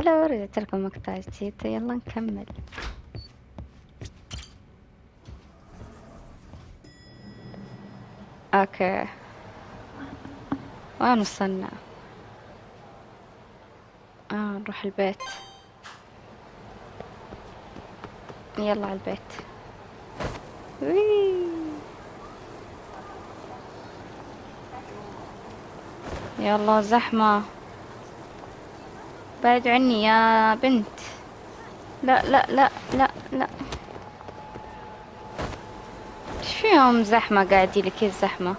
هلا رجعت لكم مقطع جديد، يلا نكمل. اوكي وين وصلنا؟ نروح البيت. يلا على البيت. وي. يلا زحمة، بعد عني يا بنت. لا لا لا لا لا، ايش فيهم زحمة قاعدي لي كيف زحمة؟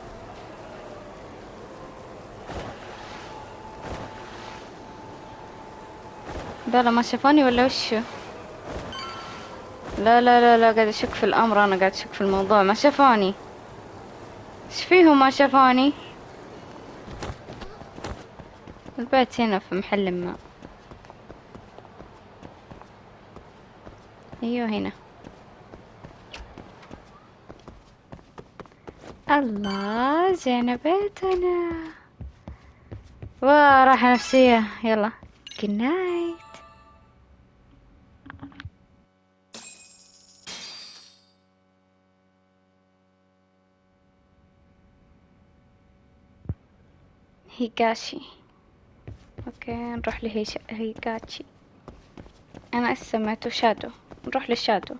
بلا ما شافوني ولا وشو؟ لا لا لا لا، قاعد اشك في الامر، انا قاعد اشك في الموضوع. ما شافوني، ايش فيهم ما شافوني؟ البيت هنا في محل ما. ايوه هنا. الله جينا بيتنا. راحة نفسية. يلا good night. هيكاشي. اوكي نروح هيكاتشي. انا سميته شادو، نروح للشادو.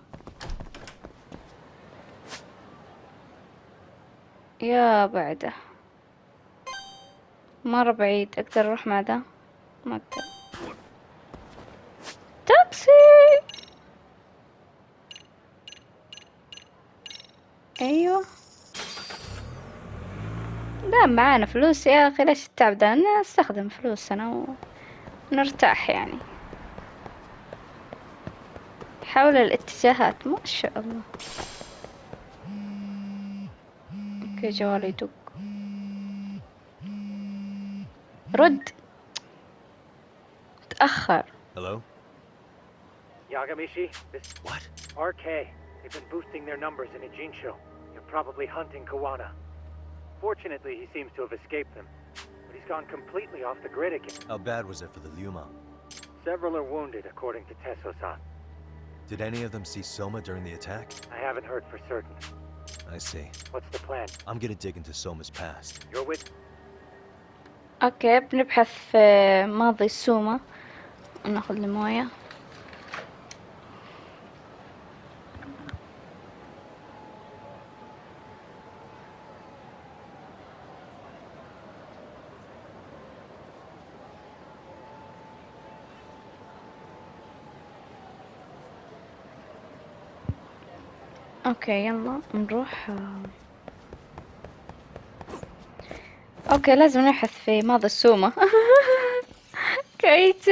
يا بعده مرة بعيد، اقدر اروح مع ذا؟ ما اقدر. تاكسي. ايوه لا معانا فلوس يا اخي، ليش التعب ده؟ انا استخدم فلوسنا ونرتاح يعني. حول الاتجاهات ما شاء الله. اوكي جوالي يدق، رد. تأخر. Hello? Yagamishi, this What? RK. They've been boosting their numbers in Ijincho. You're probably hunting Kawana. Fortunately, he seems to have escaped them, but he's gone completely off the grid again. How bad was it for the Lyuma? Several are wounded, according to Tesso-san. Did any of them see Soma during the attack? I haven't heard for certain. I see. What's the plan? I'm gonna dig into Soma's past. You're with... اوكي بنبحث في ماضي السومة. ناخذ الموية. اوكي يلا نروح. اوكي لازم نبحث في ماضي السومة. كايتو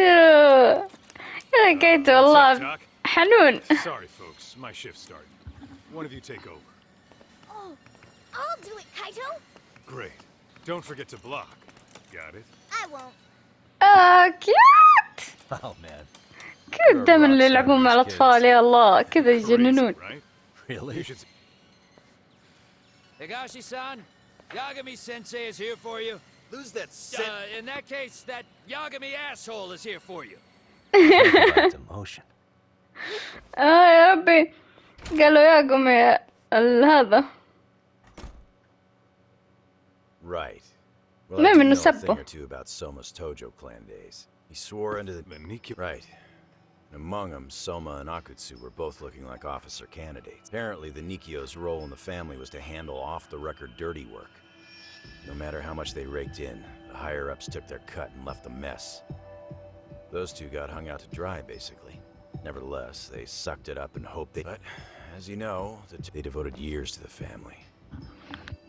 يا كايتو والله حنون. Sorry folks, my shift started. One of you take over. Oh, I'll do it, Kaito. Great. Don't forget to block. Got it? I won't. كيوت. Oh man. كيوت دايما اللي يلعبون مع الاطفال يا الله كذا يجننون. Really? You should... Higashi-san, Yagami-sensei is here for you. Who's that In that case, that Yagami asshole is here for you. emotion? يا ربي قالوا يا قومي هذا. Right. Well, No, I do no, know a thing Seppo. or two about Soma's Tojo clan days. He swore under the Nikki. Right. And among them, Soma and Akutsu were both looking like officer candidates. Apparently, the Nikkyo's role in the family was to handle off-the-record dirty work. No matter how much they raked in, the higher-ups took their cut and left a mess. Those two got hung out to dry, basically. Nevertheless, they sucked it up and hoped they... But, as you know, they devoted years to the family.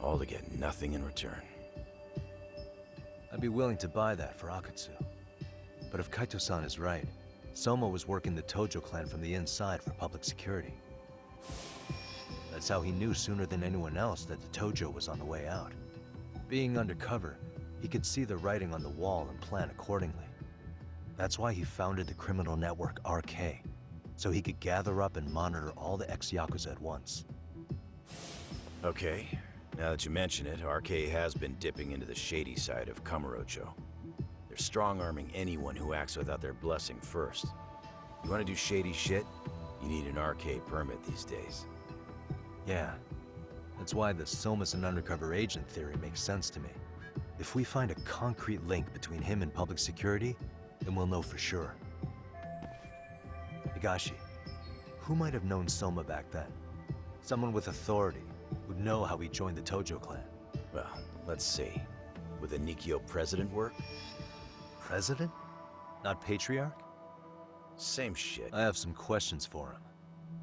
All to get nothing in return. I'd be willing to buy that for Akutsu. But if Kaito-san is right, Soma was working the Tojo clan from the inside for public security. That's how he knew sooner than anyone else that the Tojo was on the way out. Being undercover, he could see the writing on the wall and plan accordingly. That's why he founded the criminal network RK, so he could gather up and monitor all the ex-Yakuza at once. Okay, now that you mention it, RK has been dipping into the shady side of Kamurocho. They're strong-arming anyone who acts without their blessing first. You want to do shady shit? You need an arcade permit these days. Yeah. That's why the Soma's an undercover agent theory makes sense to me. If we find a concrete link between him and public security, then we'll know for sure. Higashi, who might have known Soma back then? Someone with authority, who'd know how he joined the Tojo clan. Well, let's see. Would the Nikio president work? President? Not patriarch? Same shit. I have some questions for him.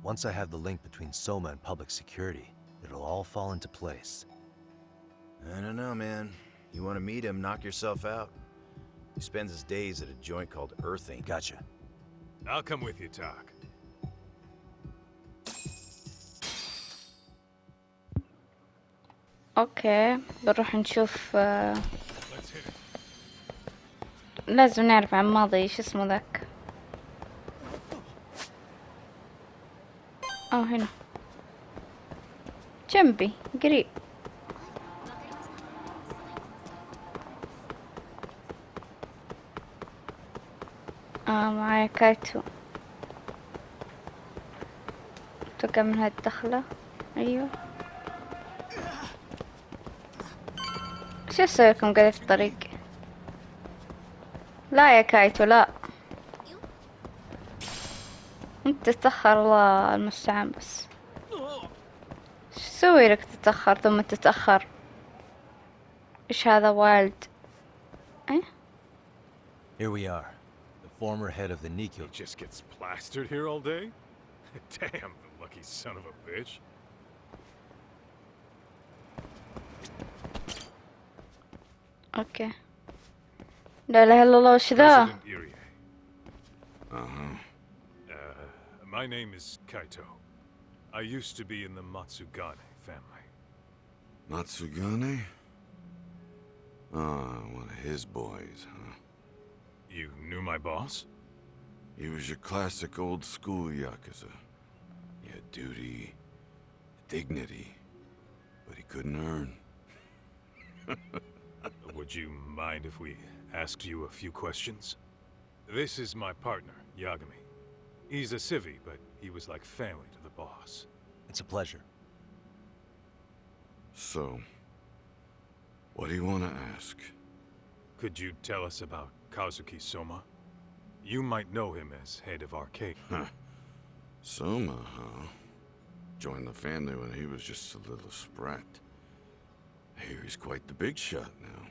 Once I have the link between Soma and public security, it'll all fall into place. I don't know, man. You want to meet him, knock yourself out. He spends his days at a joint called Earthing. Gotcha. I'll come with you, Talk. اوكي بنروح نشوف Let's hit it. لازم نعرف عن ماضي شو اسمه ذاك. هنا جنبي قريب. معايا كايتو. توقع من هاي الدخلة. ايوه شو اسوي لكم قاعدة في الطريق؟ لا يا كايتو لا، انت تتأخر الله المستعان. بس شو اسوي لك تتأخر ثم تتأخر؟ ايش هذا والد؟ ايه Here we are, the former head of the Nikyo. He just gets plastered here all day? Damn, the lucky son of a bitch. اوكي. لا اله الا الله وش ذا؟ President Irie. My name is Kaito. I used to be in the Matsugane family. Matsugane? Ah, one of his boys, huh? You knew my boss? He was your classic old school Yakuza. He had duty, dignity, but he couldn't earn. Would you mind if we asked you a few questions? This is my partner, Yagami. He's a civvy, but he was like family to the boss. It's a pleasure. So, what do you want to ask? Could you tell us about Kazuki Soma? You might know him as head of Arcade. Huh. Soma, huh? Joined the family when he was just a little sprat. Here he's quite the big shot now.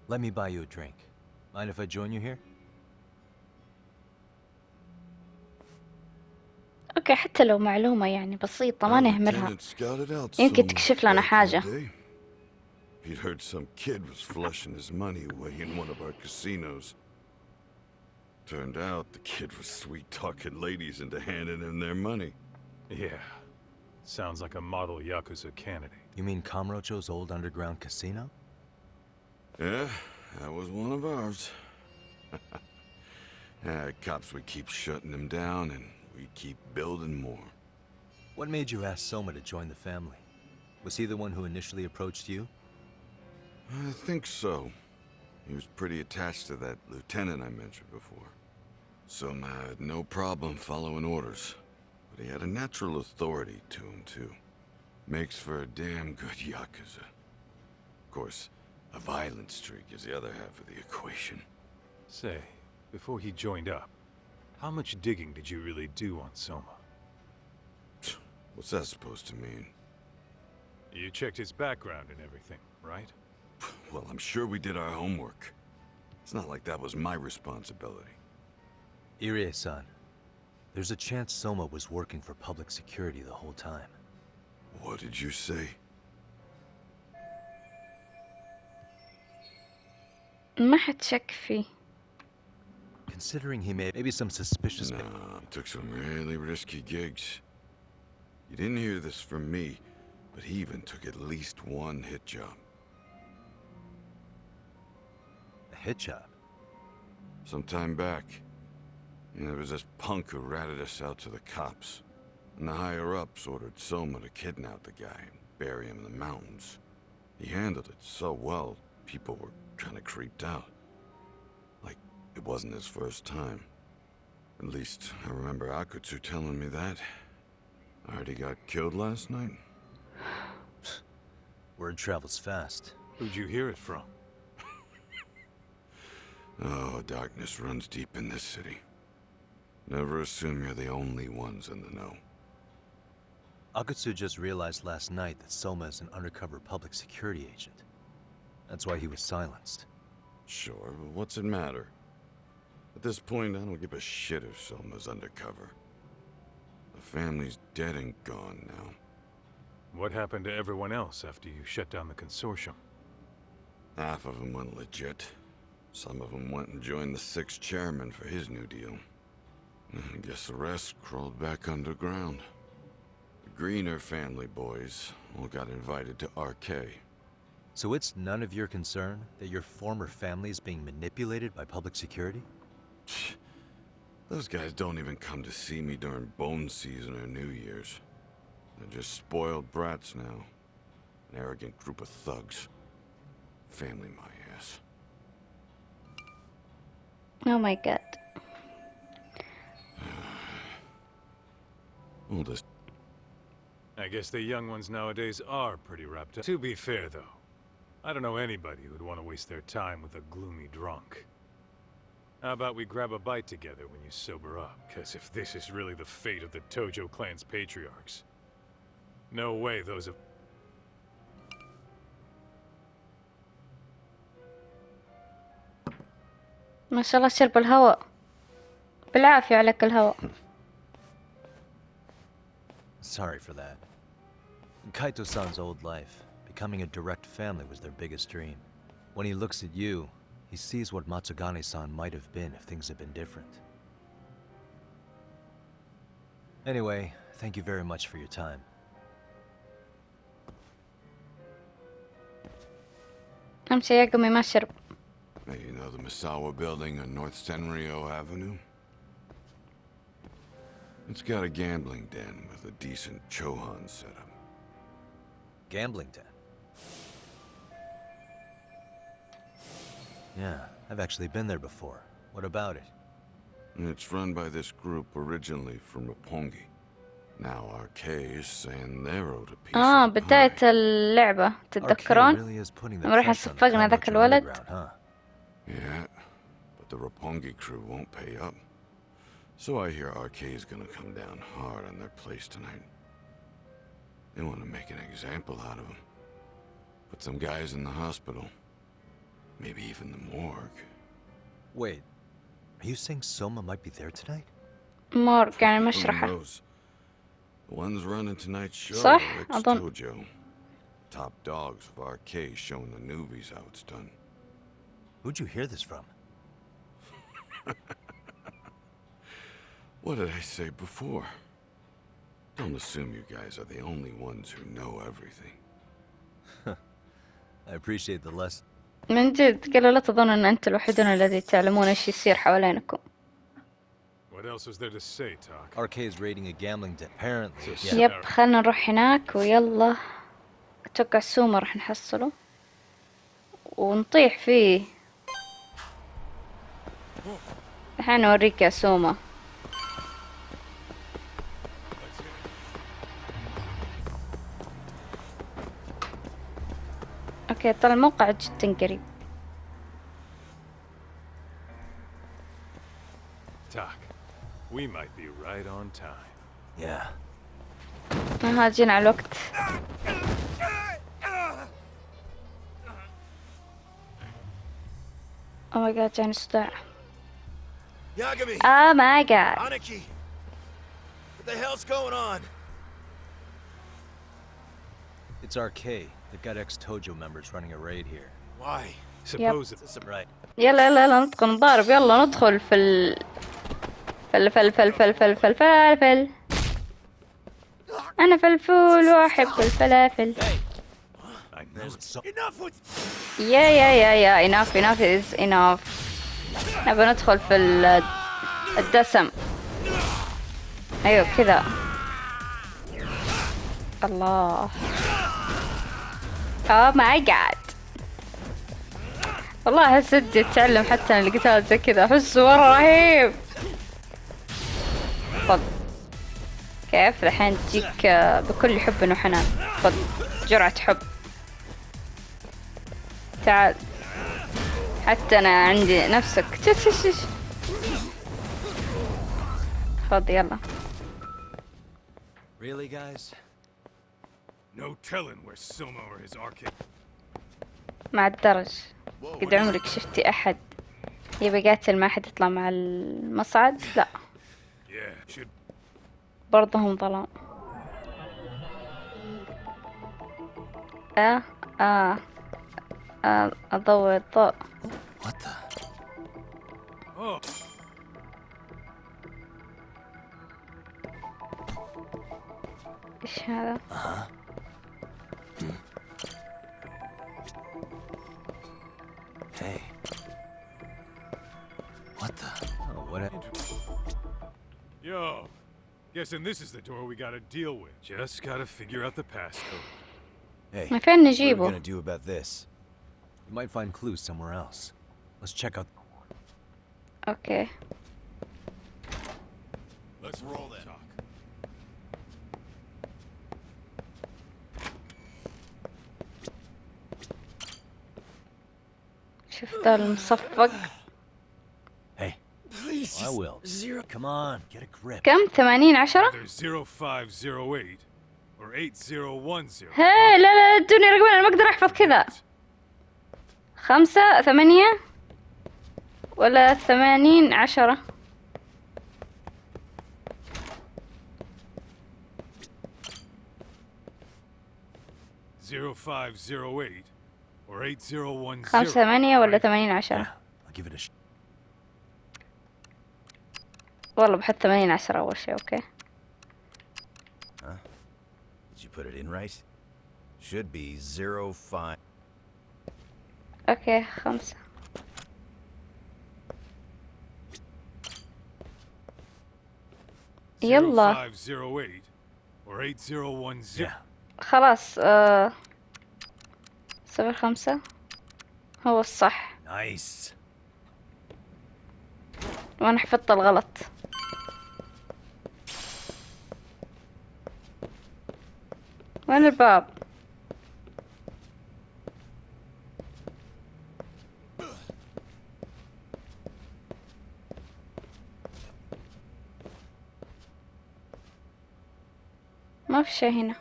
Let me buy you a drink. Mind if I join you here? اوكي حتى لو معلومة يعني بسيطة ما Our نهملها. lieutenant scouted out يمكن Soma تكشف لنا back in حاجة. the day. He'd heard some kid was flushing his money away in one of our casinos. Turned out the kid was sweet-talking ladies into handing him their money. Yeah. Sounds like a model Yakuza candidate. You mean Kamurocho's old underground casino? Yeah, that was one of ours. Cops would keep shutting them down, and we'd keep building more. What made you ask Soma to join the family? Was he the one who initially approached you? I think so. He was pretty attached to that lieutenant I mentioned before. Soma had no problem following orders, but he had a natural authority to him, too. Makes for a damn good Yakuza. Of course, a violent streak is the other half of the equation. Say, before he joined up, how much digging did you really do on Soma? What's that supposed to mean? You checked his background and everything, right? Well, I'm sure we did our homework. It's not like that was my responsibility. Irie-san, there's a chance Soma was working for public security the whole time. What did you say? ما حد شك فيه. Considering he made maybe some suspicious... Nah, took some really risky gigs. You didn't hear this from me, but he even took at least one hit job. A hit job? Some time back, there was this punk who ratted us out to the cops. And the higher-ups ordered Soma to kidnap the guy and bury him in the mountains. He handled it so well, people were kind of creeped out. Like, it wasn't his first time. At least, I remember Akutsu telling me that. I heard he got killed last night. Word travels fast. Who'd you hear it from? Oh, darkness runs deep in this city. Never assume you're the only ones in the know. Akutsu just realized last night that Soma is an undercover public security agent. That's why he was silenced. Sure, but what's it matter? At this point, I don't give a shit if Soma's undercover. The family's dead and gone now. What happened to everyone else after you shut down the consortium? Half of them went legit. Some of them went and joined the 6th chairman for his new deal. I guess the rest crawled back underground. The Greener family boys all got invited to RK. So it's none of your concern that your former family is being manipulated by public security? Those guys don't even come to see me during bone season or New Year's. They're just spoiled brats now. An arrogant group of thugs. Family my ass. Oh my god. Oldest. I guess the young ones nowadays are pretty wrapped up. To be fair, though, I don't know anybody who'd want to waste their time with a gloomy drunk. How about we grab a bite together when you sober up? Because if this is really the fate of the Tojo clan's patriarchs, no way those of... ما شاء الله شرب الهواء بالعافية عليك الهواء. Sorry for that. In Kaito-san's old life, becoming a direct family was their biggest dream. When he looks at you, he sees what Matsugane-san might have been if things had been different. Anyway, thank you very much for your time. أمشي يا قمي ما شرب. Hey, you know the Misawa building on North Senryo Avenue? It's got a gambling den with a decent Chohan setup. Gambling den. Yeah, I've actually been there before. What about it? It's run by this group originally from Roppongi. Now RK is saying they're owed a piece of the بداية pie. اللعبة RK تتذكرون؟ really is putting the لما رحنا pressure on the صفقنا ذاك Kamurocho الولد. underground, huh? Yeah, but the Roppongi crew won't pay up. So I hear RK is gonna come down hard on their place tonight. They want to make an example out of them. Put some guys in the hospital. Maybe even the morgue. Wait, are you saying Soma might be there tonight? مورج يعني Who مشرحة. knows? The ones running tonight's show صح are أظن. ex-Tojo. Top dogs of RK showing the newbies how it's done. Who'd you hear this from? What did I say before? Don't assume you guys are the only ones who know everything. I appreciate the lesson. من جد قالوا لا تظن أن أنت الوحيدون الذي تعلمون إيش يصير حوالينكم. What else was there to say, Talk? RK is raiding a gambling den, apparently. So Yeah. يب خلنا نروح هناك ويلا. أتوقع سوما راح نحصله ونطيح فيه. الحين أوريك يا سوما. اوكي طلع الموقع جدا قريب. Talk, we might be right on time. Yeah. ها جينا على الوقت. Oh my god جاني صداع. Yagami! Oh my god. Aniki! What the hell's going on? It's RK. They've got ex-Tojo members running a raid here. Why? Suppose Is this right? يلا يلا يلا ندخل نضارب يلا ندخل في فلفل. أنا فلفول وأحب الفلافل. I know it's so... Enough with... يا enough is enough. نبي ندخل في الدسم. أيوة كذا. الله. اوه ماي جاد. والله احس ودي اتعلم حتى عن القتال زي كذا، احسه مرة رهيب. خذ. كيف الحين تجيك بكل حب وحنان. خذ جرعة حب. تعال. حتى انا عندي نفسك. خذ يلا. Really, guys? No telling where Soma or his arcade. مع الدرج. قد عمرك شفتي احد يبي يقاتل ما حد يطلع مع المصعد؟ لا، Yeah, should. برضه هم ظلام. آه آه أضوي الضوء. What the? Oh, إيش هذا؟ Hey. What the? Oh, what? yo. Guessing this is the door we gotta deal with. Just gotta figure out the passcode. Hey, ما فين what are we نجيبه؟ gonna do about this? You might find clues somewhere else. Let's check out. أوكي. Let's roll that talk. شوف ذا المصفق. Hey. I will. Come on, get a grip. كم؟ 80 10؟ Either 0508 or 8010. هي لا ادوني رقمين، أنا ما أقدر أحفظ كذا. 5 8 ولا 80 10؟ 0508 or 8010. 5 8 ولا 80 Yeah, 10؟ I'll give it a shot. والله بحط 80 10 أول شيء. أوكي. Did you put it in right? Should be 05. أوكي 5. يلا 0508 or 8010. Yeah. خلاص. 05 هو الصح، Nice. وأنا حفظت الغلط. وين الباب؟ ما في شيء هنا.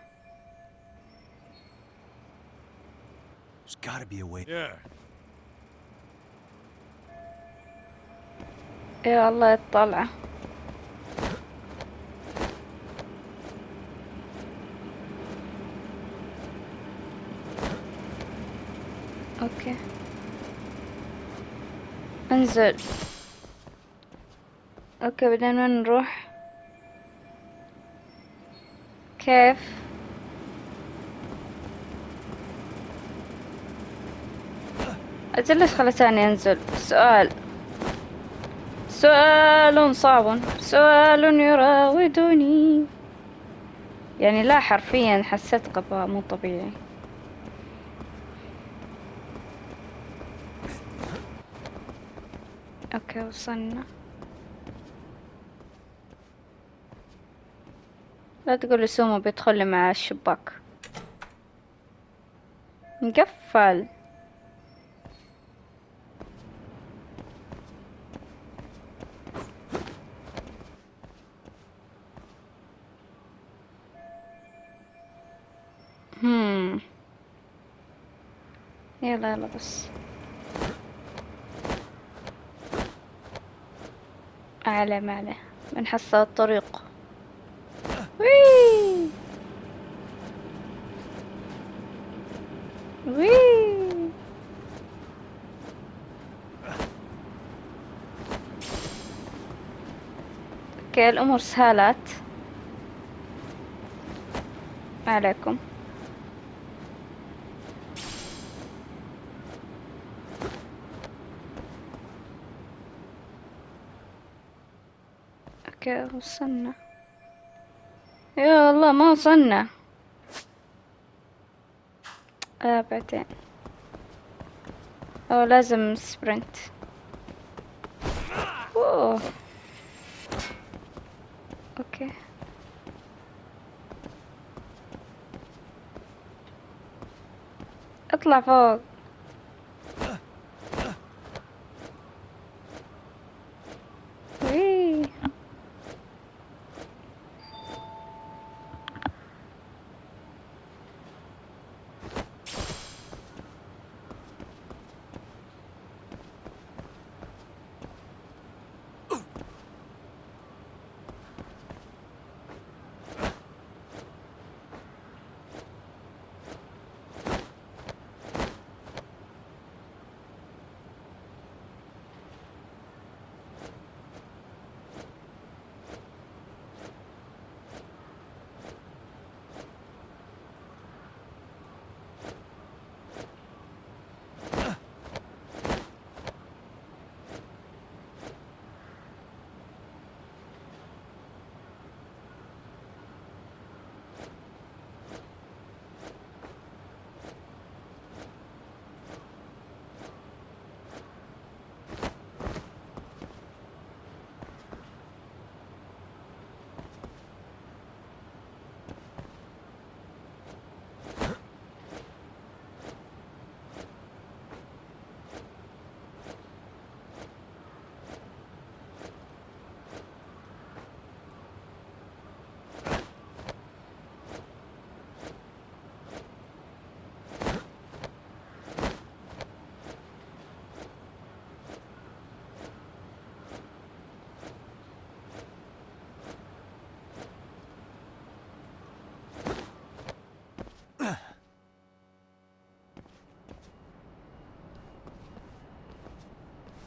There's gotta be a way. Yeah. يا الله الطلعة. اوكي انزل. اوكي بعدين وين نروح؟ كيف؟ أجل ليش خلتاني أنزل؟ سؤال صعب، سؤال يراودني. يعني لا حرفيا حسيت غباء مو طبيعي. اوكي وصلنا. لا تقول لي سومو بيدخل لي مع الشباك. مقفل. يلا يلا بس. أعلى ما عليه بنحصل الطريق. وي وي. اوكي الأمور سهلت. ما عليكم. اوكي وصلنا. يا الله ما وصلنا. بعدين. أو لازم سبرنت. أوه. أوكي. اطلع فوق. وي.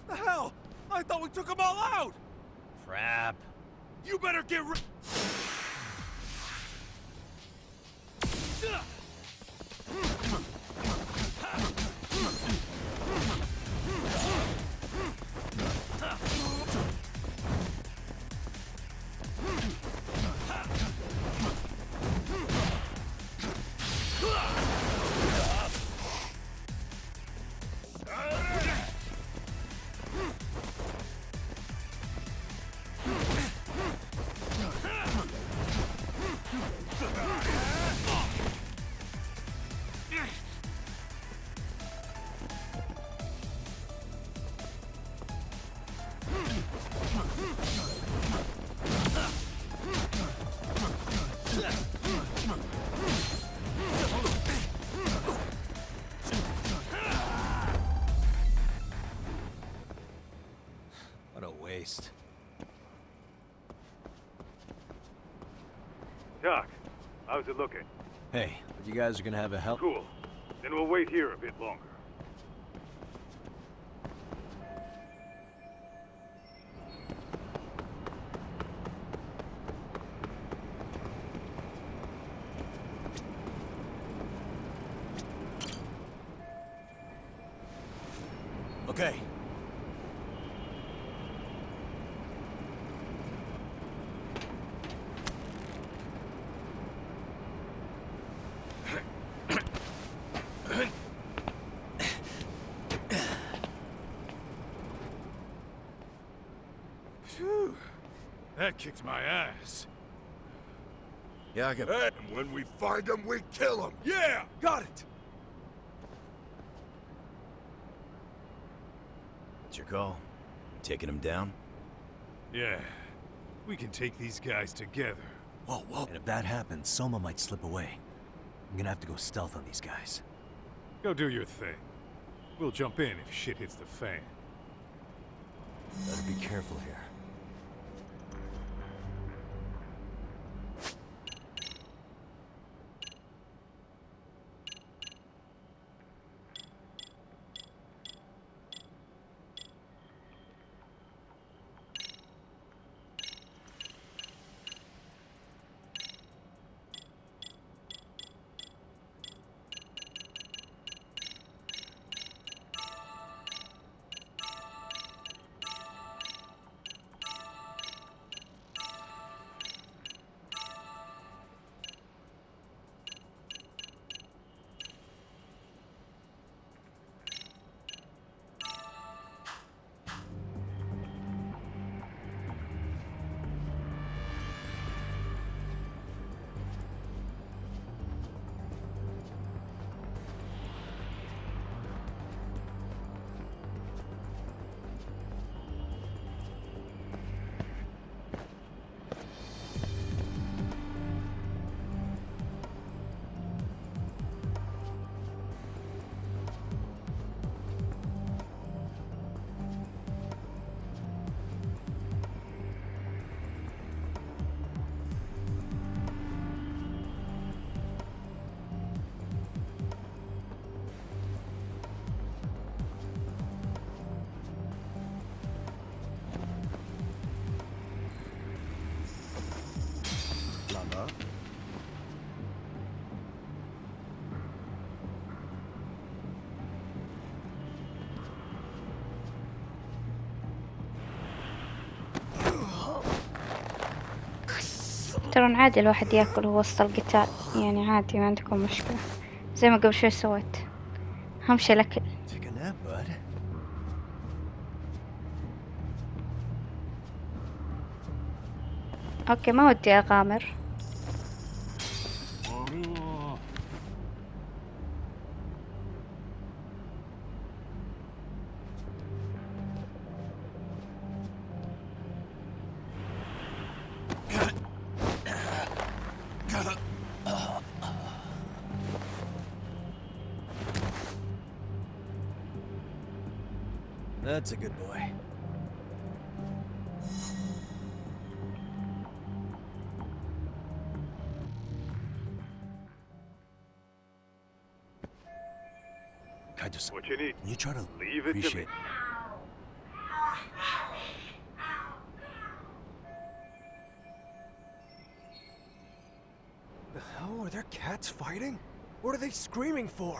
The hell? I thought we took them all out! Crap. You better get rid. What a waste. Doc, how's it looking? Hey, but you guys are gonna have a help. Cool. Then we'll wait here a bit longer. Okay. Phew. That kicked my ass. Yeah, I can. Hey, and when we find them, we kill them. Yeah, got it. What's your call? Taking him down? Yeah. We can take these guys together. Whoa, whoa. And if that happens, Soma might slip away. I'm gonna have to go stealth on these guys. Go do your thing. We'll jump in if shit hits the fan. Better be careful here. ترى عادي الواحد ياكل هو وسط القتال، يعني عادي ما عندكم مشكلة، زي ما قبل شوي سويت. أهم شي الأكل. Take a nap, bud. أوكي ما ودي أغامر. That's a good boy. Kaito-san, What you need? can you try to Leave it to me. appreciate... The hell? Are there cats fighting? What are they screaming for?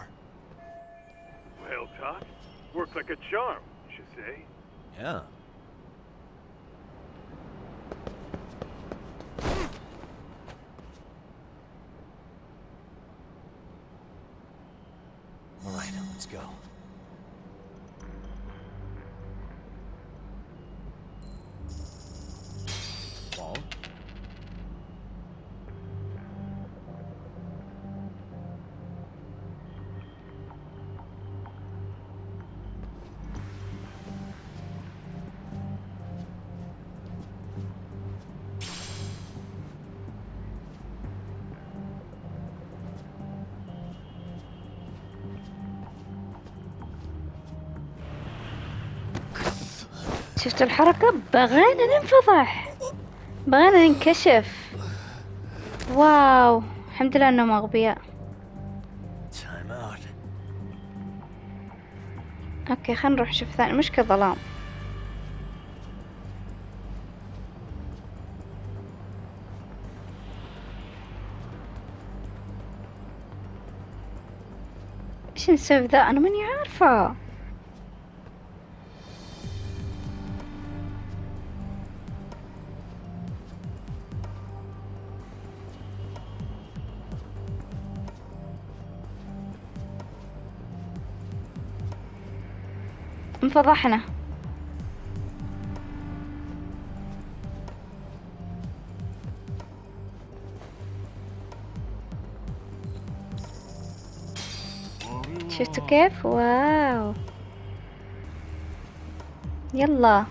Well, Todd, worked like a charm, you should say. Yeah. All right, let's go. Wall? شفت الحركة؟ بغينا ننفضح، بغينا ننكشف. واو، الحمد لله انهم اغبياء. Time out. اوكي خلينا نروح نشوف ثاني، مشكلة ظلام. ايش نسوي ذا؟ انا ماني عارفة. انفضحنا. شفتوا كيف؟ واو. يلا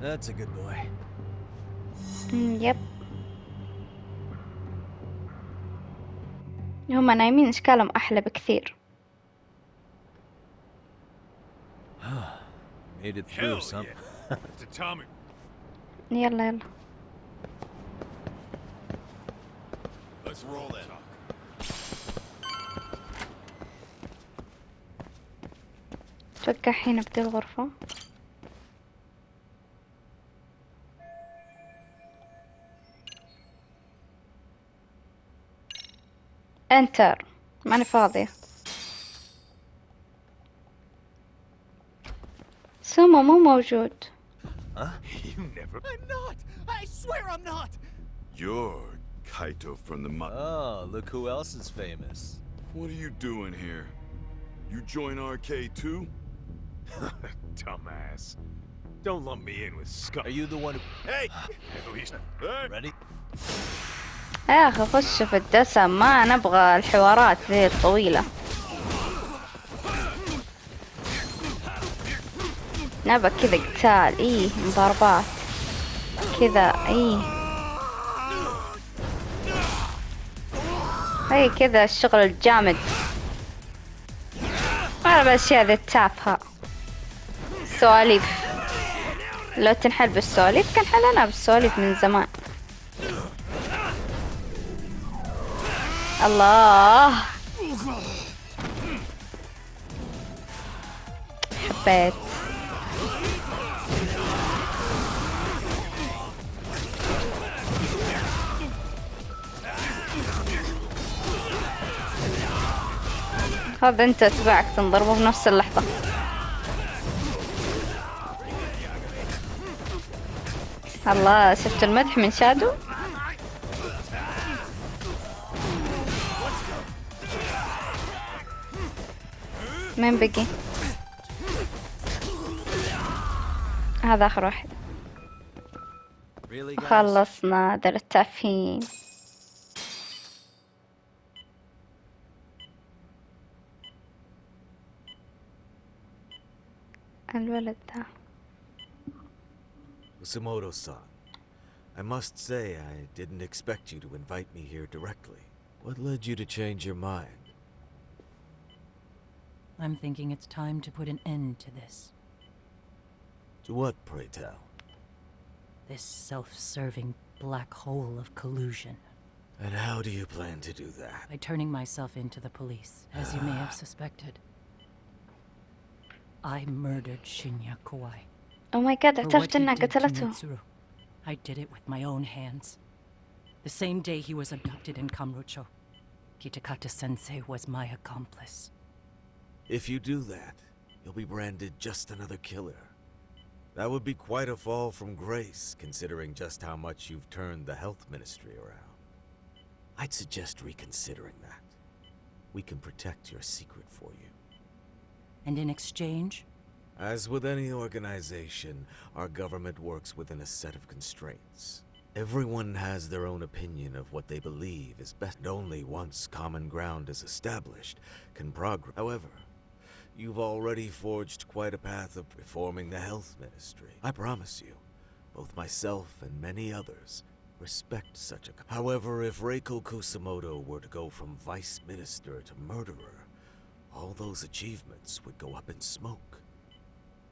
That's a good boy. يب. هما نايمين اشكالهم احلى بكثير. Made it through Hell some. yeah. It's atomic. يلا يلا. Let's roll then. اتوقع الحين ابدي الغرفة. انتر. ماني فاضية. سومو مو موجود. You never. I'm not! I swear I'm not! You're Kaito from the Oh, look who else is famous. What are you doing here? You join RK too? Dumbass. Don't lump me in with scum. Are you the one who... Hey! At least. Ready? يا اخي خش في الدسم، ما نبغى الحوارات ذي الطويلة. نبغى كذا قتال، ايه مضاربات كذا، ايه هي كذا الشغل الجامد. ما الاشياء ذي التافهة. سواليف، لو تنحل بالسواليف كان حلنا بالسواليف من زمان. الله، حبيت. هذا انت اتباعك تنضربوا بنفس اللحظة. الله، شفت المدح من شادو. مين بقي؟ هذا آخر واحد. Really, guys? خلصنا دول التافهين. الولد ده. Kusumoto-san, I must say I didn't expect you to invite me here directly. What led you to change your mind? I'm thinking it's time to put an end to this. To what, pray tell? This self-serving black hole of collusion. And how do you plan to do that? By turning myself into the police, as you may have suspected. I murdered Shinya Kawai. Oh my god, For what اعترفت he انها did to قتلته. Mitsuru. I did it with my own hands. The same day he was abducted in Kamurocho, Kitakata-sensei was my accomplice. If you do that, you'll be branded just another killer. That would be quite a fall from grace, considering just how much you've turned the health ministry around. I'd suggest reconsidering that. We can protect your secret for you. And in exchange? As with any organization, our government works within a set of constraints. Everyone has their own opinion of what they believe is best. Only once common ground is established can progress. However, you've already forged quite a path of reforming the health ministry. I promise you, both myself and many others respect such a... However, if Reiko Kusumoto were to go from vice minister to murderer, all those achievements would go up in smoke.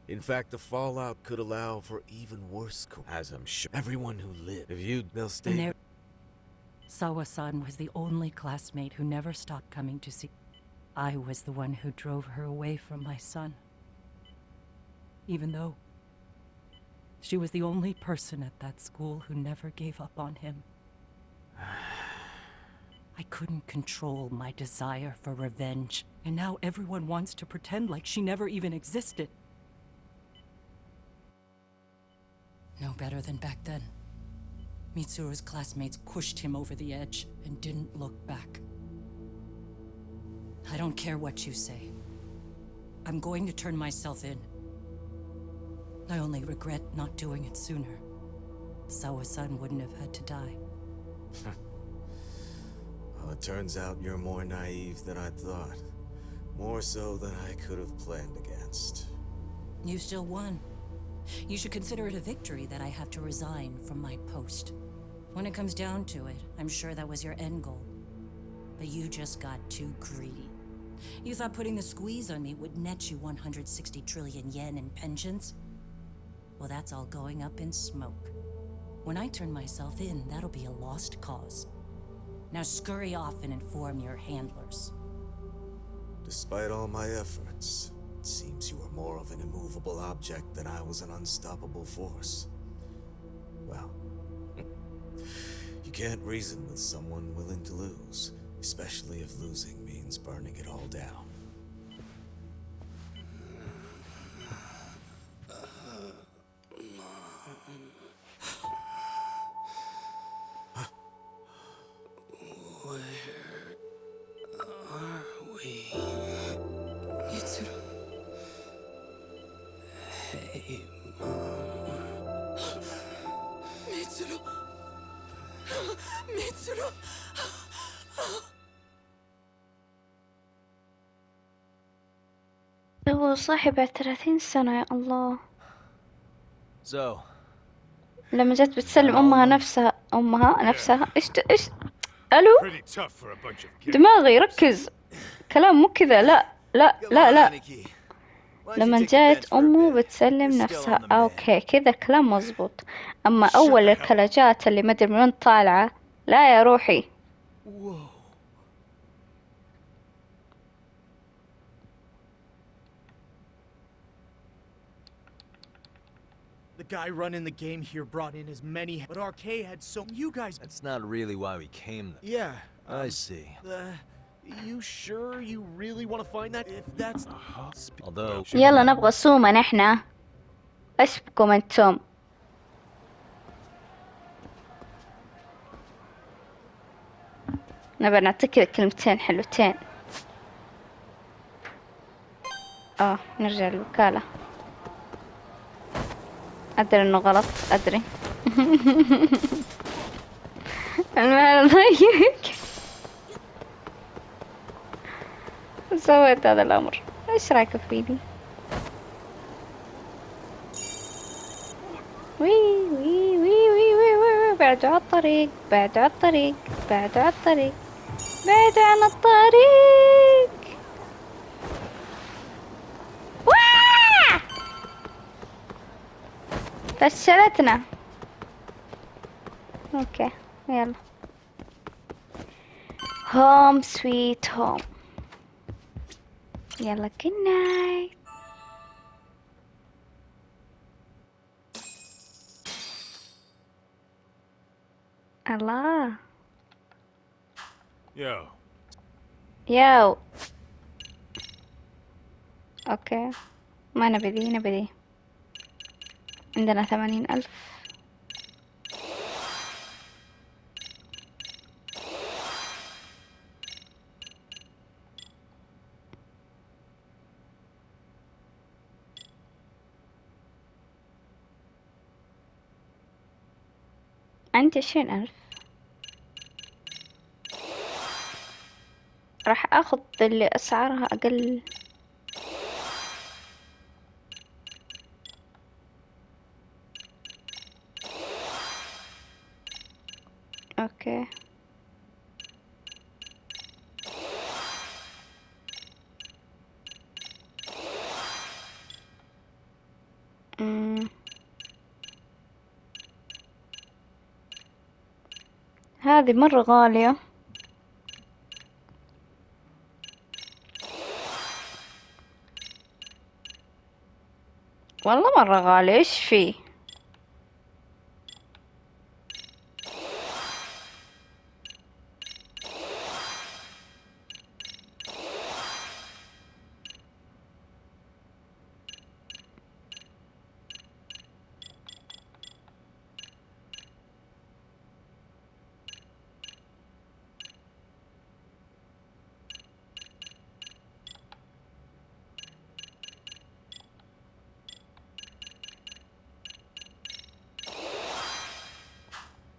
In fact, the fallout could allow for even worse as I'm sure everyone who lived, if you, they'll stay... Sawa-san was the only classmate who never stopped coming to see... I was the one who drove her away from my son. Even though she was the only person at that school who never gave up on him. I couldn't control my desire for revenge, and now everyone wants to pretend like she never even existed. No better than back then. Mitsuru's classmates pushed him over the edge and didn't look back. I don't care what you say. I'm going to turn myself in. I only regret not doing it sooner. Sawa-san wouldn't have had to die. Well, it turns out you're more naive than I thought. More so than I could have planned against. You still won. You should consider it a victory that I have to resign from my post. When it comes down to it, I'm sure that was your end goal. But you just got too greedy. You thought putting the squeeze on me would net you 160 trillion yen in pensions? Well, that's all going up in smoke. When I turn myself in, that'll be a lost cause. Now scurry off and inform your handlers. Despite all my efforts, it seems you were more of an immovable object than I was an unstoppable force. Well, you can't reason with someone willing to lose, especially if losing means burning it all down. هو صاحي بعد 30 سنة يا الله. So, لما جت بتسلم أمها نفسها إيش ألو Pretty tough for a bunch of kids. دماغي ركز كلام مو كذا لا لما جات أمه بتسلم نفسها أوكي كذا كلام مزبوط. أما أول الكلاجات اللي مدري من وين طالعة لا يا روحي. The guy running the game here brought in as many, but RK had so... You guys... that's not really why we came then. Yeah. I see. You sure you really want to find that? If that's... Although... يلا نبغى سوما نحنا. ايش بكم انتم؟ نبغى نعطيك كلمتين حلوتين. نرجع للوكالة. أدري إنه غلط، أدري. أنا ضايقك. سويت هذا الأمر. إيش رأيك فيني؟ وي وي وي وي وي وي، بعدوا على الطريق، بعدوا على الطريق، بعدوا على الطريق، بعدوا عن الطريق. واه! فشلتنا. اوكي يلا. هوم سويت هوم. يلا good night. الله. Yo. ياو. اوكي ما نبي ذي، نبي ذي. عندنا 80,000. عندي 20,000. راح اخذ اللي اسعارها اقل. اوكي هذه مرة غالية. والله مرة غالية. ايش فيه؟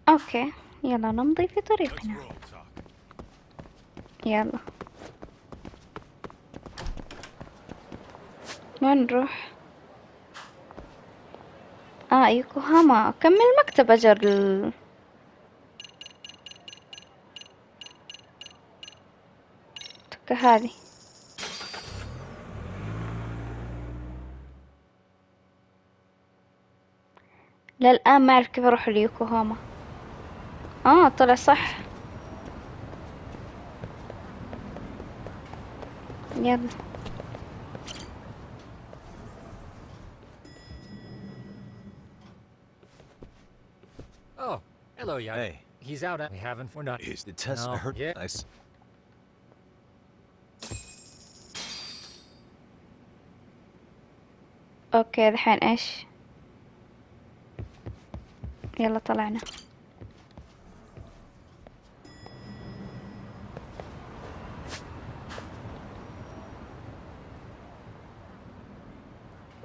اوكي يلا نمضي في طريقنا. يلا وين نروح؟ يوكوهاما. كمل مكتب اجل. هذه للآن ما أعرف كيف أروح ليوكوهاما. طلع صح. يلا Oh, hello, young. Hey. He's out at having for not. Is the test No. I heard? Yeah. Nice. اوكي الحين ايش؟ يلا طلعنا.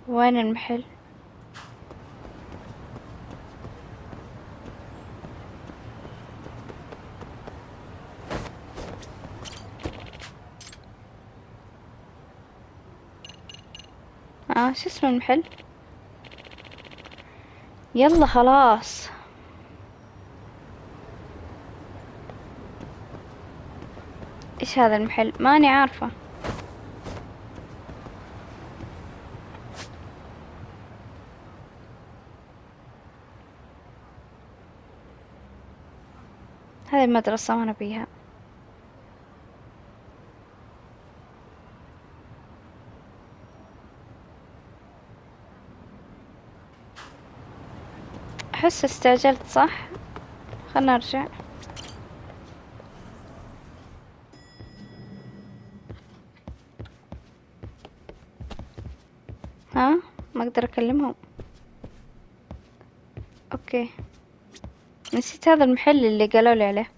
وين المحل؟ شو اسم المحل؟ يلا خلاص. ايش هذا المحل؟ ماني عارفة. هذه المدرسة ما نبيها. أحس استعجلت صح؟ خلنا نرجع. أقدر أكلمهم. أوكي، نسيت هذا المحل اللي قالوا لي عليه.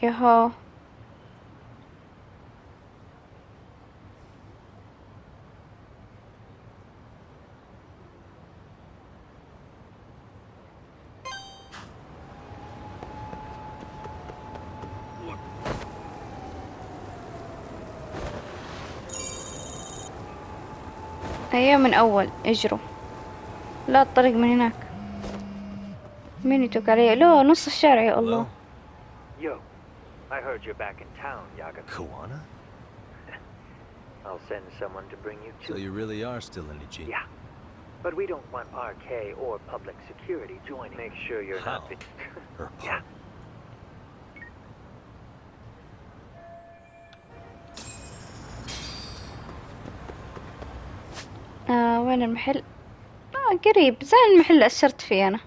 ياهو، أيوة من أول اجروا. لا، الطريق من هناك. مين يتوك علي؟ لا، نص الشارع يا الله. Yo, I heard you're back in town, Yaga. Kawana? I'll send someone to bring you So to. you really are still in Eugene? Yeah, but we don't want RK or public security joining. Make sure you're How? not. Her Yeah. part. وين المحل؟ قريب زي المحل اللي أشرت فيه أنا.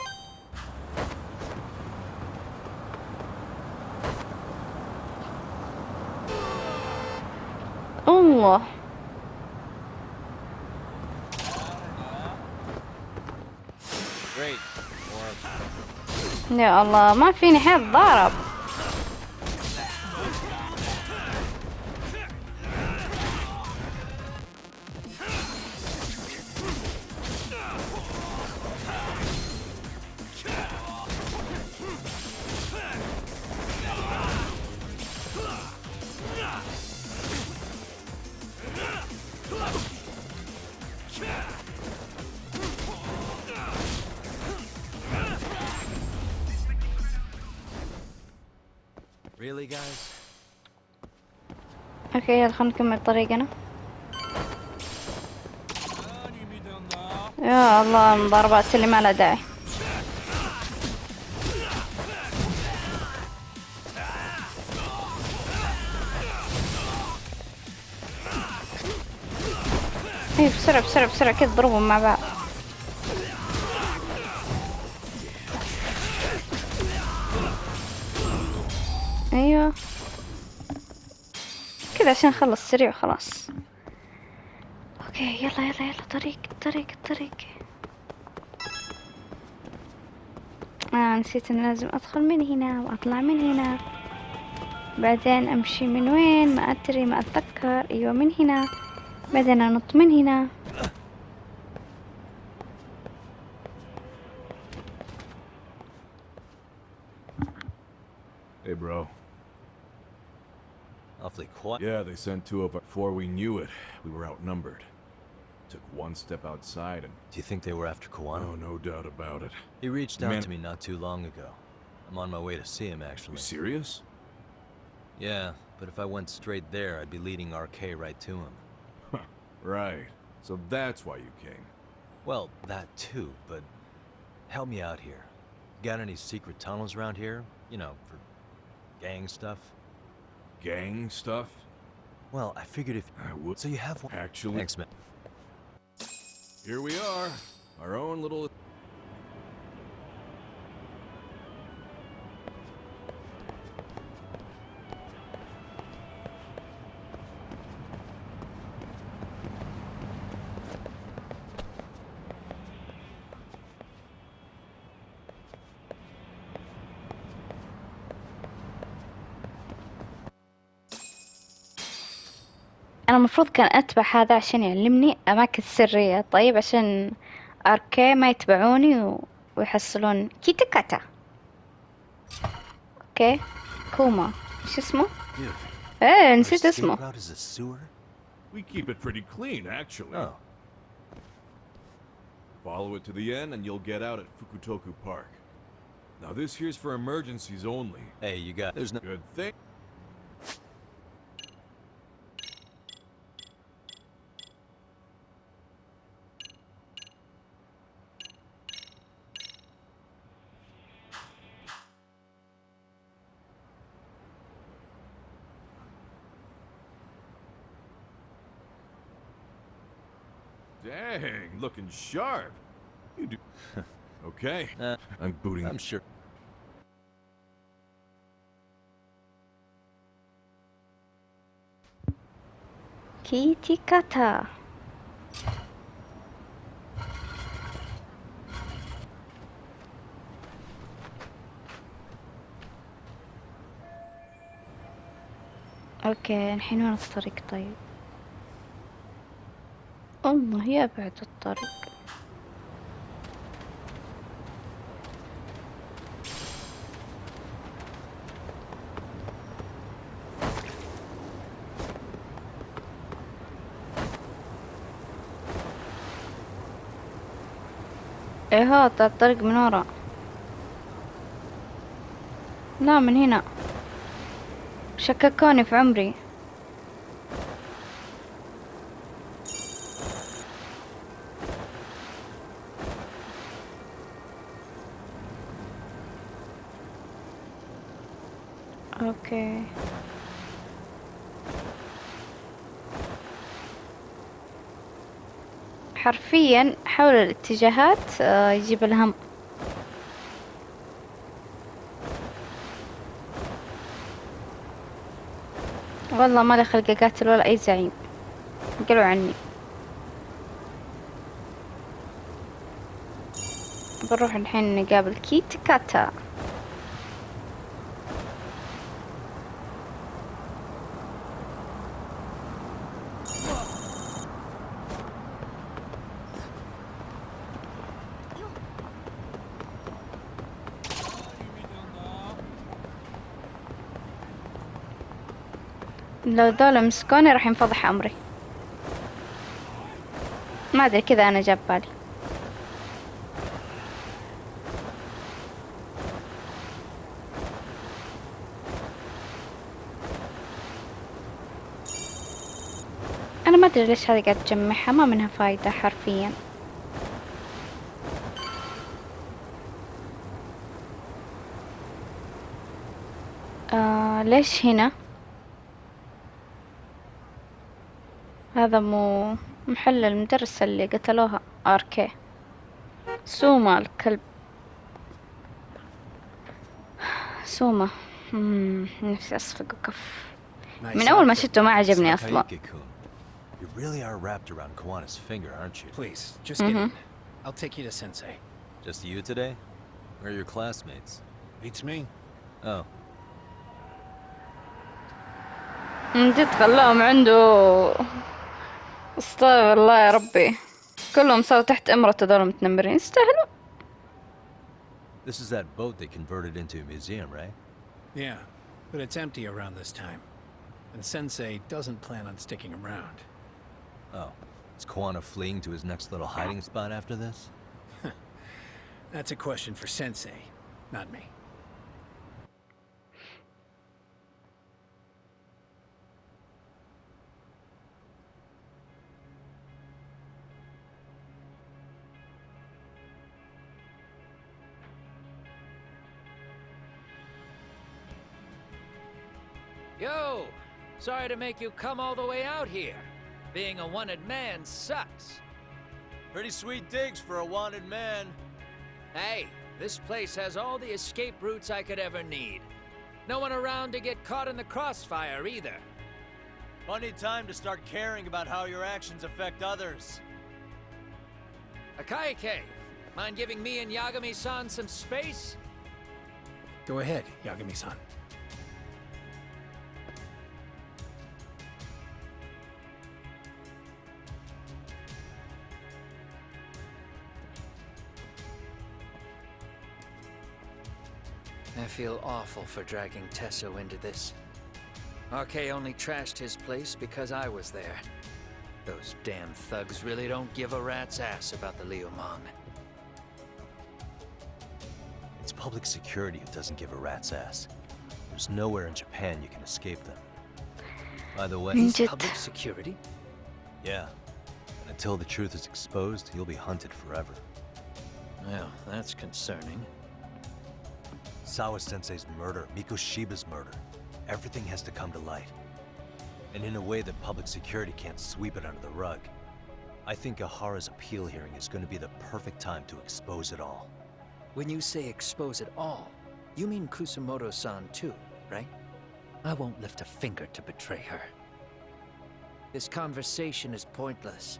الله، يا الله ما فيني حد ضارب. Really, guys? اوكي يلا خلينا نكمل طريقنا. يا الله، المضاربات اللي ما لها داعي. ايه بسرعة بسرعة بسرعة كده ضربهم مع بعض. ايوه كذا عشان نخلص سريع وخلاص. اوكي يلا يلا يلا، طريق طريق طريق. نسيت ان لازم ادخل من هنا واطلع من هنا، بعدين امشي من وين ما ادري ما اتذكر. ايوه من هنا، بعدين انط من هنا. Hey, bro. Awfully quiet. Yeah, they sent two of us. Before we knew it, we were outnumbered. Took one step outside and... Do you think they were after Kawana? Oh, no doubt about it. He reached out to me not too long ago. I'm on my way to see him, actually. You serious? Yeah, but if I went straight there, I'd be leading RK right to him. Right. So that's why you came. Well, that too, but help me out here. Got any secret tunnels around here? You know, for gang stuff? Gang stuff? Well, I figured if... I would... So you have one... Actually... Thanks, man. Here we are. Our own little... انا المفروض كان اتبع هذا عشان يعلمني اماكن سرية. طيب عشان اركي ما يتبعوني ويحصلون كيتكاتا. اوكي كوما ايش اسمه؟ ايه نسيت اسمه. Route is a sewer? We keep it pretty clean, actually. Oh. Follow it to the end and you'll get out at Fukutoku Park. Now this here's for emergencies only. Hey, you got... There's no... Good thing. Dang, looking sharp. You do. Okay. I'm booting. I'm sure. كيتي كاتا. اوكي الحين وين الطريق طيب؟ الله يبعد الطريق. ايه هذا الطريق من ورا. لا من هنا. شككوني في عمري. اوكي حرفيا حول الاتجاهات يجيب الهم. والله ما لي خلق اقاتل ولا اي زعيم. قالوا عني. بنروح الحين نقابل كيت كاتا. لو ذولا مسكوني راح ينفضح امري. ما ادري كذا انا جاب بالي. انا ما ادري ليش هذه قاعد تجمعها، ما منها فايدة حرفيا. ليش هنا؟ هذا مو محل المدرسة اللي قتلوها. اركي سوما الكلب. سوما. نفسي اصفق وقف. من اول ما شفته ما عجبني اصلا. You really are wrapped around Kawana's finger, aren't you? Please, just get in. I'll take you to Sensei. Just you today? Where are your classmates? Beats me. Oh. من جد خلاهم عنده. استغفر الله يا ربي. كلهم صاروا تحت امرته ذول متنمرين. يستاهلوا. This is that boat they converted into a museum, right? Yeah, but it's empty around this time. And Sensei doesn't plan on sticking around. Oh. Is Kawana fleeing to his next little hiding spot after this? That's a question for Sensei, not me. Yo! Sorry to make you come all the way out here. Being a wanted man sucks. Pretty sweet digs for a wanted man. Hey, this place has all the escape routes I could ever need. No one around to get caught in the crossfire either. Funny time to start caring about how your actions affect others. Akaike, mind giving me and Yagami-san some space? Go ahead, Yagami-san. I feel awful for dragging Tesso into this. RK only trashed his place because I was there. Those damn thugs really don't give a rat's ass about the Liumang. It's public security who doesn't give a rat's ass. There's nowhere in Japan you can escape them. By the way... Public security? Yeah. And until the truth is exposed, you'll be hunted forever. Well, that's concerning. Sawa-sensei's murder, Mikoshiba's murder. Everything has to come to light. And in a way that public security can't sweep it under the rug. I think Ahara's appeal hearing is going to be the perfect time to expose it all. When you say expose it all, you mean Kusumoto-san too, right? I won't lift a finger to betray her. This conversation is pointless.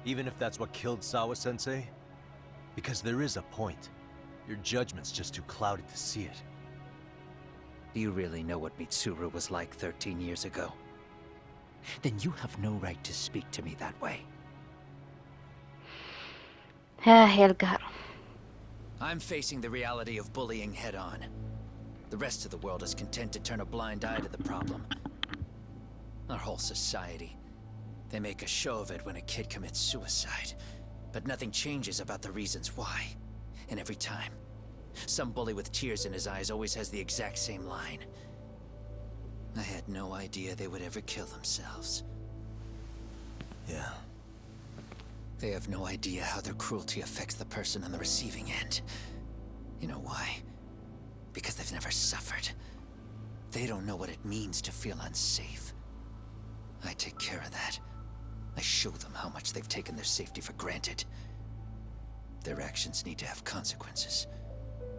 Even if that's what killed Sawa-sensei? Because there is a point. Your judgment's just too clouded to see it. Do you really know what Mitsuru was like 13 years ago? Then you have no right to speak to me that way. يا القهر. I'm facing the reality of bullying head on. The rest of the world is content to turn a blind eye to the problem. Our whole society. They make a show of it when a kid commits suicide. But nothing changes about the reasons why. And every time, some bully with tears in his eyes always has the exact same line. I had no idea they would ever kill themselves. Yeah. They have no idea how their cruelty affects the person on the receiving end. You know why? Because they've never suffered. They don't know what it means to feel unsafe. I take care of that. I show them how much they've taken their safety for granted. Their actions need to have consequences,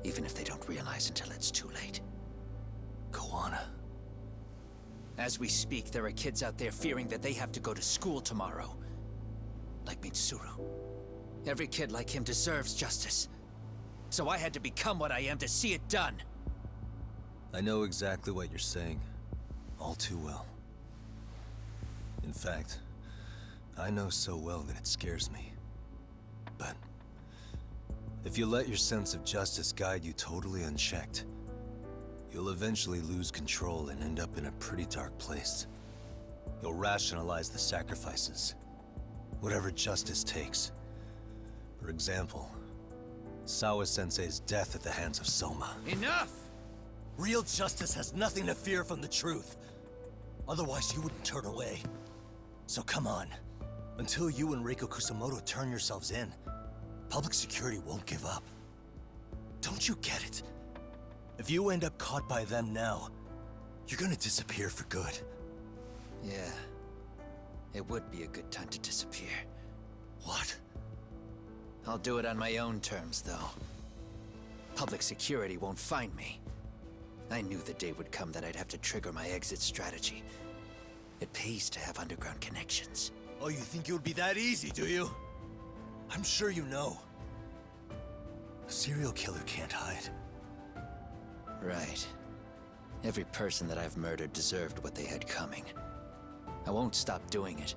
even if they don't realize until it's too late. Kawana. As we speak, there are kids out there fearing that they have to go to school tomorrow. Like Mitsuru. Every kid like him deserves justice. So I had to become what I am to see it done. I know exactly what you're saying. All too well. In fact, I know so well that it scares me. But if you let your sense of justice guide you totally unchecked, you'll eventually lose control and end up in a pretty dark place. You'll rationalize the sacrifices. Whatever justice takes. For example, Sawa-sensei's death at the hands of Soma. Enough! Real justice has nothing to fear from the truth. Otherwise, you wouldn't turn away. So come on. Until you and Reiko Kusumoto turn yourselves in, public security won't give up. Don't you get it? If you end up caught by them now, you're gonna disappear for good. Yeah. It would be a good time to disappear. What? I'll do it on my own terms, though. Public security won't find me. I knew the day would come that I'd have to trigger my exit strategy. It pays to have underground connections. Oh, you think it would be that easy, do you? I'm sure you know. A serial killer can't hide. Right. Every person that I've murdered deserved what they had coming. I won't stop doing it.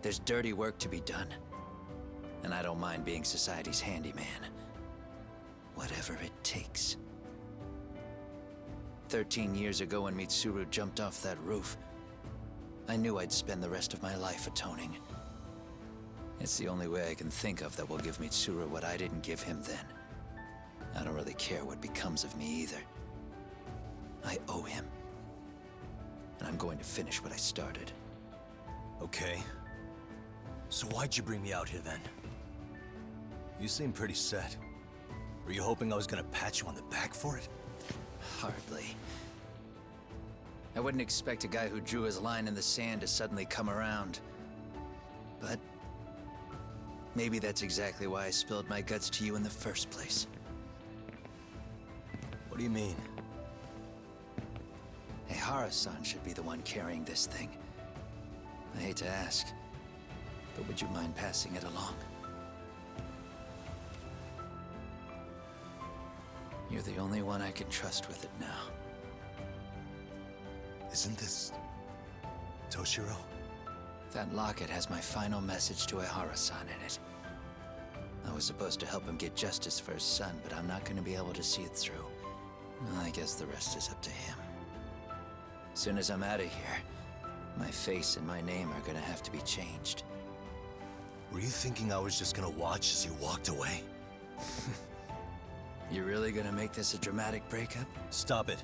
There's dirty work to be done. And I don't mind being society's handyman. Whatever it takes. 13 years ago when Mitsuru jumped off that roof, I knew I'd spend the rest of my life atoning. It's the only way I can think of that will give Mitsuru what I didn't give him then. I don't really care what becomes of me either. I owe him. And I'm going to finish what I started. Okay. So why'd you bring me out here then? You seem pretty set. Were you hoping I was gonna pat you on the back for it? Hardly. I wouldn't expect a guy who drew his line in the sand to suddenly come around. But maybe that's exactly why I spilled my guts to you in the first place. What do you mean? Ehara-san should be the one carrying this thing. I hate to ask, but would you mind passing it along? You're the only one I can trust with it now. Isn't this Toshiro? That locket has my final message to Ehara-san in it. I was supposed to help him get justice for his son, but I'm not going to be able to see it through. I guess the rest is up to him. Soon as I'm out of here, my face and my name are gonna have to be changed. Were you thinking I was just gonna watch as you walked away? You really gonna make this a dramatic breakup? Stop it.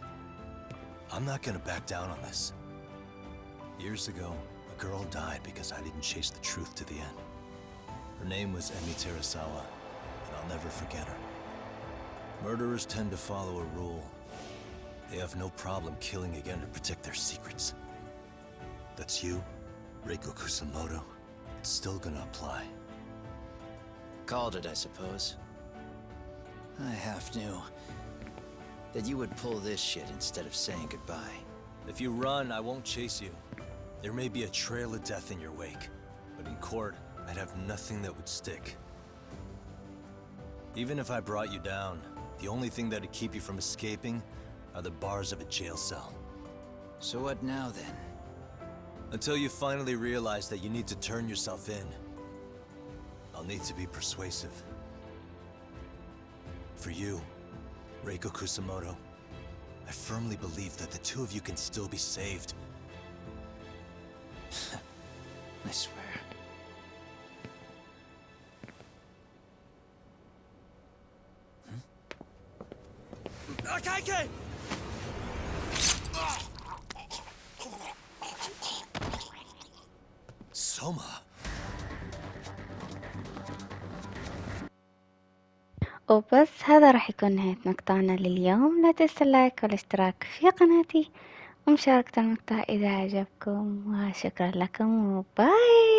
I'm not gonna back down on this. Years ago, a girl died because I didn't chase the truth to the end. Her name was Emi Terasawa, and I'll never forget her. Murderers tend to follow a rule. They have no problem killing again to protect their secrets. That's you, Reiko Kusumoto. It's still gonna apply. Called it, I suppose. I half knew that you would pull this shit instead of saying goodbye. If you run, I won't chase you. There may be a trail of death in your wake, but in court, I'd have nothing that would stick. Even if I brought you down, the only thing that'd keep you from escaping are the bars of a jail cell. So what now, then? Until you finally realize that you need to turn yourself in, I'll need to be persuasive. For you, Reiko Kusamoto, I firmly believe that the two of you can still be saved. I swear. Akaike! Soma! وبس هذا راح يكون نهاية مقطعنا لليوم. لا تنسى اللايك والاشتراك في قناتي ومشاركة المقطع إذا عجبكم، وشكرا لكم وباي.